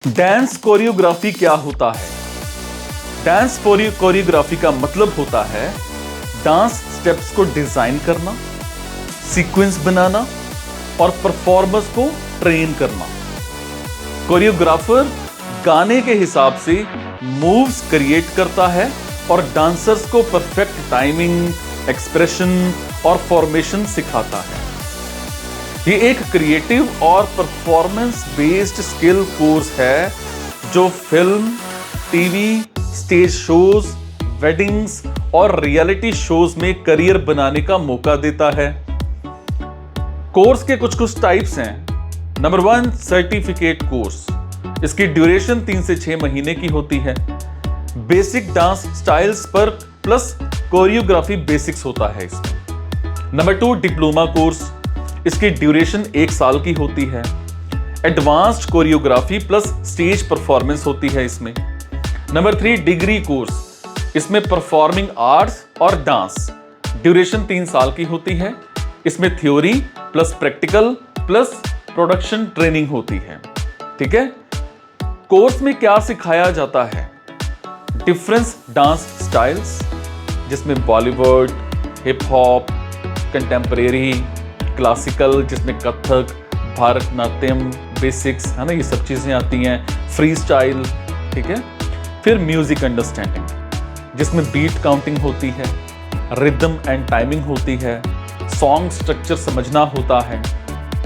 Dance choreography क्या होता है? डांस कोरियोग्राफी का मतलब होता है डांस स्टेप्स को डिजाइन करना, सीक्वेंस बनाना और परफॉर्मर्स को ट्रेन करना। कोरियोग्राफर गाने के हिसाब से मूव्स क्रिएट करता है और डांसर्स को परफेक्ट टाइमिंग, एक्सप्रेशन और फॉर्मेशन सिखाता है। ये एक क्रिएटिव और परफॉर्मेंस बेस्ड स्किल कोर्स है जो film, TV, stage shows, weddings और रियलिटी शोज में करियर बनाने का मौका देता है। कोर्स के कुछ टाइप्स हैं। Number 1, certificate course. इसकी ड्यूरेशन 3 से 6 महीने की होती है। बेसिक डांस स्टाइल्स पर प्लस कोरियोग्राफी बेसिक्स होता है इसमें। Number 2, diploma course. इसकी ड्यूरेशन 1 साल की होती है। Advanced choreography plus stage performance होती है इसमें। Number 3, degree course. इसमें परफॉर्मिंग आर्ट्स और डांस, ड्यूरेशन 3 साल की होती है। इसमें theory plus practical plus production training होती है। ठीक है। कोर्स में क्या सिखाया जाता है? डिफरेंट डांस स्टाइल्स, जिसमें Bollywood, hip hop, contemporary, classical, जिसमें कथक, भारतनाट्यम, बेसिक्स है ना, ये सब चीजें आती हैं। फ्री स्टाइल, ठीक है। फिर म्यूजिक अंडरस्टैंडिंग, जिसमें बीट काउंटिंग होती है, रिदम एंड टाइमिंग होती है, सॉन्ग स्ट्रक्चर समझना होता है।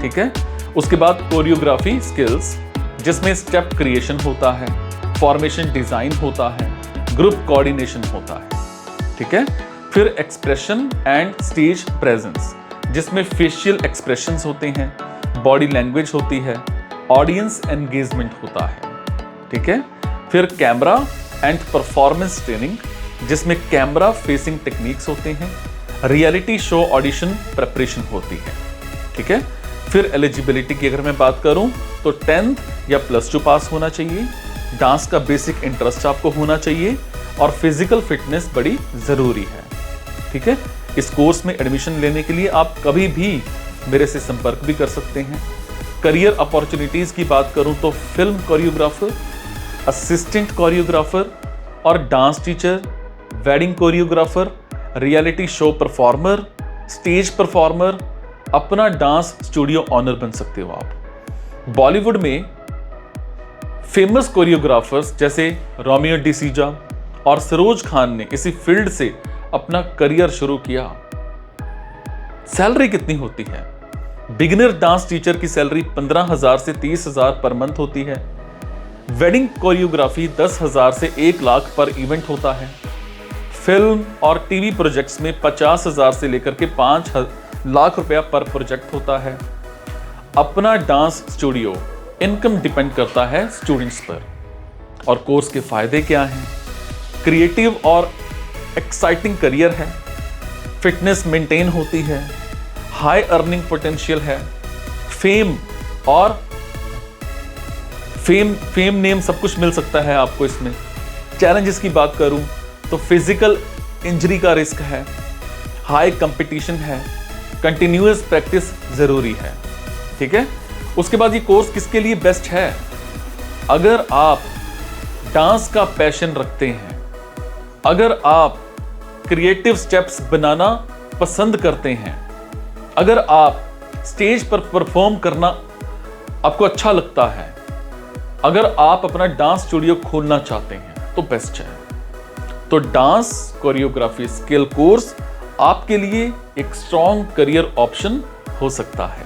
ठीक है। उसके बाद कोरियोग्राफी स्किल्स, जिसमें स्टेप क्रिएशन होता है, फॉर्मेशन डिजाइन होता है, ग्रुप कोऑर्डिनेशन होता है। ठीक है। फिर एक्सप्रेशन एंड स्टेज प्रेजेंस, जिसमें फेशियल एक्सप्रेशंस होते हैं, बॉडी लैंग्वेज होती है, ऑडियंस एंगेजमेंट होता है। ठीक है। फिर कैमरा एंड परफॉर्मेंस ट्रेनिंग, जिसमें कैमरा फेसिंग टेक्निक्स होते हैं, रियलिटी शो ऑडिशन प्रिपरेशन होती है। ठीक है। फिर एलिजिबिलिटी की अगर मैं बात करूं तो 10th या +2 पास होना चाहिए, डांस का बेसिक इंटरेस्ट आपको होना चाहिए और फिजिकल फिटनेस बड़ी जरूरी है। ठीक है। इस कोर्स में एडमिशन लेने के लिए आप कभी भी मेरे से संपर्क भी कर सकते हैं। करियर अपॉर्चुनिटीज की बात करूं तो फिल्म कोरियोग्राफर, असिस्टेंट कोरियोग्राफर और dance teacher, wedding choreographer, reality show performer, stage performer, अपना डांस स्टूडियो ऑनर बन सकते हो आप। बॉलीवुड में फेमस कोरियोग्राफर्स जैसे रोमियो डिसूजा और सरोज खान ने इसी फील्ड से अपना करियर शुरू किया। सैलरी कितनी होती है? बिगिनर डांस टीचर की सैलरी 15,000 से 30,000 पर मंथ होती है। वेडिंग कोरियोग्राफी 10,000 से 1 लाख पर इवेंट होता है। फिल्म और टीवी प्रोजेक्ट्स में 50,000 से लेकर के 5 लाख रुपया पर प्रोजेक्ट होता है। अपना डांस स्टूडियो, इनकम डिपेंड करता है स्टूडेंट्स पर। और कोर्स के फायदे क्या हैं? क्रिएटिव और एक्साइटिंग करियर है, फिटनेस मेंटेन होती है, हाई अर्निंग पोटेंशियल है, फेम और फेम नेम सब कुछ मिल सकता है आपको इसमें। चैलेंजेस की बात करूं तो फिजिकल इंजरी का रिस्क है, हाई कंपटीशन है, कंटिन्यूअस प्रैक्टिस जरूरी है। ठीक है। उसके बाद ये कोर्स किसके लिए बेस्ट है? अगर आप डांस का पैशन रखते हैं, अगर आप क्रिएटिव स्टेप्स बनाना पसंद करते हैं, अगर आप स्टेज पर परफॉर्म करना आपको अच्छा लगता है, अगर आप अपना डांस स्टूडियो खोलना चाहते हैं तो बेस्ट है। तो डांस कोरियोग्राफी स्किल कोर्स आपके लिए एक स्ट्रॉन्ग करियर ऑप्शन हो सकता है।